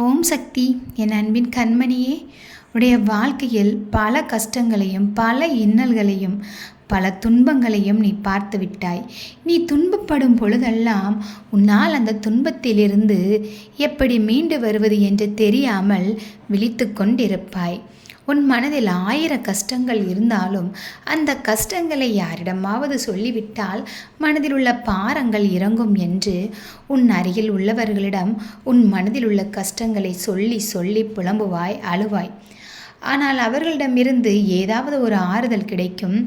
ஓம் சக்தி. என் அன்பின் கண்மணியே, உடைய வாழ்க்கையில் பல கஷ்டங்களையும் பல இன்னல்களையும் பல துன்பங்களையும் நீ பார்த்து விட்டாய். நீ துன்பப்படும் பொழுதெல்லாம் உன்னால் அந்த துன்பத்திலிருந்து எப்படி மீண்டு வருவது என்று தெரியாமல் விழித்து கொண்டிருப்பாய். உன் மனதில் 1000 கஷ்டங்கள் இருந்தாலும் அந்த கஷ்டங்களை யாரிடமாவது சொல்லிவிட்டால் மனதில் உள்ள பாரங்கள் இறங்கும் என்று உன் அருகில் உள்ளவர்களிடம் உன் மனதில் உள்ள கஷ்டங்களை சொல்லி சொல்லி புலம்புவாய், அழுவாய். ஆனால் அவர்களிடமிருந்து ஏதாவது ஒரு ஆறுதல் கிடைக்கும்,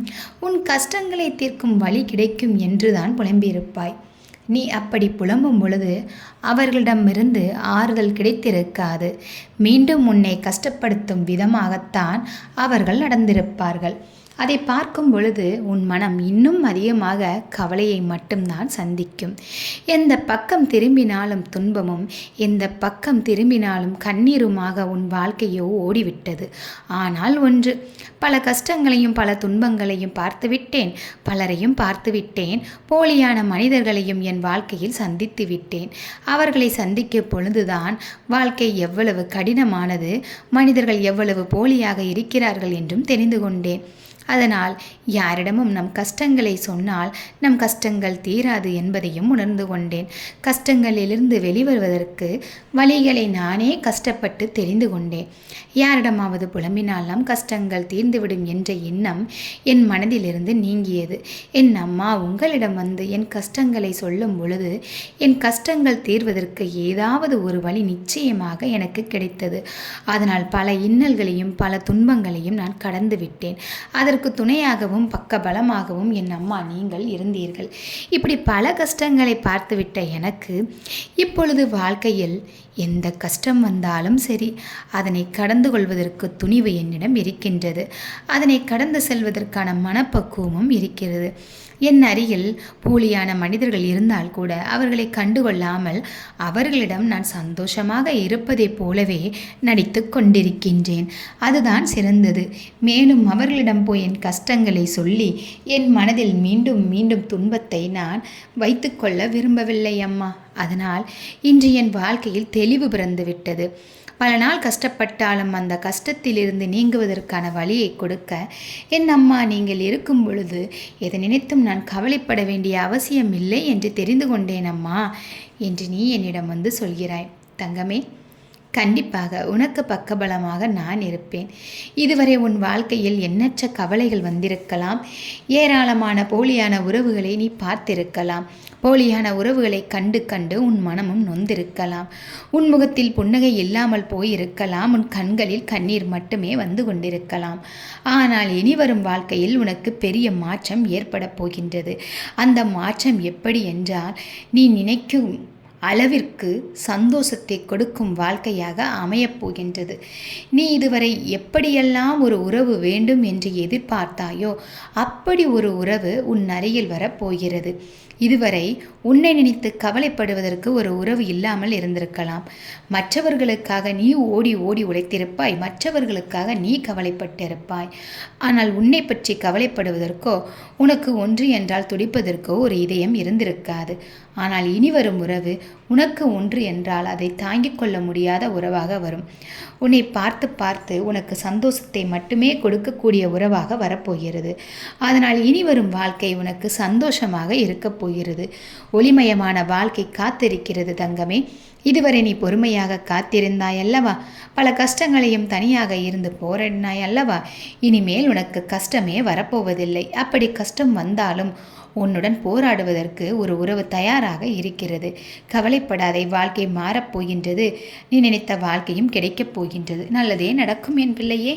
உன் கஷ்டங்களை தீர்க்கும் வழி கிடைக்கும் என்றுதான் புலம்பியிருப்பாய். நீ அப்படி புலம்பும் பொழுது அவர்களிடமிருந்து ஆறுதல் கிடைத்திருக்காது. மீண்டும் உன்னை கஷ்டப்படுத்தும் விதமாகத்தான் அவர்கள் நடந்திருப்பார்கள். அதை பார்க்கும் பொழுது உன் மனம் இன்னும் அதிகமாக கவலையை மட்டும்தான் சந்திக்கும். எந்த பக்கம் திரும்பினாலும் துன்பமும், எந்த பக்கம் திரும்பினாலும் கண்ணீருமாக உன் வாழ்க்கையோ ஓடிவிட்டது. ஆனால் ஒன்று, பல கஷ்டங்களையும் பல துன்பங்களையும் பார்த்துவிட்டேன், பலரையும் பார்த்துவிட்டேன், போலியான மனிதர்களையும் என் வாழ்க்கையில் சந்தித்து விட்டேன். அவர்களை சந்திக்கும் பொழுதுதான் வாழ்க்கை எவ்வளவு கடினமானது, மனிதர்கள் எவ்வளவு போலியாக இருக்கிறார்கள் என்றும் தெரிந்து கொண்டேன். அதனால் யாரிடமும் நம் கஷ்டங்களை சொன்னால் நம் கஷ்டங்கள் தீராது என்பதையும் உணர்ந்து கொண்டேன். கஷ்டங்களிலிருந்து வெளிவருவதற்கு வழிகளை நானே கஷ்டப்பட்டு தெரிந்து கொண்டேன். யாரிடமாவது புலம்பினால் நம் கஷ்டங்கள் தீர்ந்துவிடும் என்ற எண்ணம் என் மனதிலிருந்து நீங்கியது. என் அம்மா உங்களிடம் வந்து என் கஷ்டங்களை சொல்லும் பொழுது என் கஷ்டங்கள் தீர்வதற்கு ஏதாவது ஒரு வழி நிச்சயமாக எனக்கு கிடைத்தது. அதனால் பல இன்னல்களையும் பல துன்பங்களையும் நான் கடந்து விட்டேன். அதற்கு துணையாகவும் பக்கபலமாகவும் என் அம்மா நீங்கள் இருந்தீர்கள். இப்படி பல கஷ்டங்களை பார்த்துவிட்ட எனக்கு இப்பொழுது வாழ்க்கையில் எந்த கஷ்டம் வந்தாலும் சரி, அதனை கடந்து கொள்வதற்கு துணிவு என்னிடம் இருக்கின்றது. அதனை கடந்து செல்வதற்கான மனப்பக்குவமும் இருக்கிறது. என் அருகில் போலியான மனிதர்கள் இருந்தால் கூட அவர்களை கண்டுகொள்ளாமல் அவர்களிடம் நான் சந்தோஷமாக இருப்பதைப் போலவே நடித்து கொண்டிருக்கின்றேன். அதுதான் சிறந்தது. மேலும் அவர்களிடம் போய் என் கஷ்டங்களை சொல்லி என் மனதில் மீண்டும் மீண்டும் துன்பத்தை நான் வைத்துக்கொள்ள விரும்பவில்லை அம்மா. அதனால் இன்று என் வாழ்க்கையில் தெளிவு பிறந்துவிட்டது. பல நாள் கஷ்டப்பட்டாலும் அந்த கஷ்டத்திலிருந்து நீங்குவதற்கான வழியை கொடுக்க என் அம்மா நீங்கள் இருக்கும் பொழுது எதை நினைத்தும் நான் கவலைப்பட வேண்டிய அவசியம் இல்லை என்று தெரிந்து கொண்டேன் அம்மா என்று நீ என்னிடம் வந்து சொல்கிறாய். தங்கமே, கண்டிப்பாக உனக்கு பக்கபலமாக நான் இருப்பேன். இதுவரை உன் வாழ்க்கையில் எண்ணற்ற கவலைகள் வந்திருக்கலாம். ஏராளமான போலியான உறவுகளை நீ பார்த்திருக்கலாம். போலியான உறவுகளை கண்டு கண்டு உன் மனமும் நொந்திருக்கலாம். உன் முகத்தில் புன்னகை இல்லாமல் போயிருக்கலாம். உன் கண்களில் கண்ணீர் மட்டுமே வந்து கொண்டிருக்கலாம். ஆனால் இனி வரும் வாழ்க்கையில் உனக்கு பெரிய மாற்றம் ஏற்பட போகின்றது. அந்த மாற்றம் எப்படி என்றால், நீ நினைக்கும் அளவிற்கு சந்தோஷத்தை கொடுக்கும் வாழ்க்கையாக அமையப் போகின்றது. நீ இதுவரை எப்படியெல்லாம் ஒரு உறவு வேண்டும் என்று எதிர்பார்த்தாயோ அப்படி ஒரு உறவு உன் அருகில் வரப்போகிறது. இதுவரை உன்னை நினைத்து கவலைப்படுவதற்கு ஒரு உறவு இல்லாமல் இருந்திருக்கலாம். மற்றவர்களுக்காக நீ ஓடி ஓடி உழைத்திருப்பாய், மற்றவர்களுக்காக நீ கவலைப்பட்டிருப்பாய். ஆனால் உன்னை பற்றி கவலைப்படுவதற்கோ உனக்கு ஒன்று என்றால் துடிப்பதற்கோ ஒரு இதயம் இருந்திருக்காது. ஆனால் இனி வரும் உறவு உனக்கு ஒன்று என்றால் அதை தாங்கிக் கொள்ள முடியாத உறவாக வரும். உன்னை பார்த்து பார்த்து உனக்கு சந்தோஷத்தை மட்டுமே கொடுக்கக்கூடிய உறவாக வரப்போகிறது. அதனால் இனி வரும் வாழ்க்கை உனக்கு சந்தோஷமாக இருக்கப் போகிறது. ஒளிமயமான வாழ்க்கை காத்திருக்கிறது தங்கமே. இதுவரை நீ பொறுமையாக காத்திருந்தாய் அல்லவா? பல கஷ்டங்களையும் தனியாக இருந்து போராடினாய் அல்லவா? இனிமேல் உனக்கு கஷ்டமே வரப்போவதில்லை. அப்படி கஷ்டம் வந்தாலும் உன்னுடன் போராடுவதற்கு ஒரு உறவு தயாராக இருக்கிறது. கவலைப்படாதே, வாழ்க்கை மாறப்போகின்றது. நீ நினைத்த வாழ்க்கையும் கிடைக்கப் போகின்றது. நல்லதே நடக்கும் என் பிள்ளையே.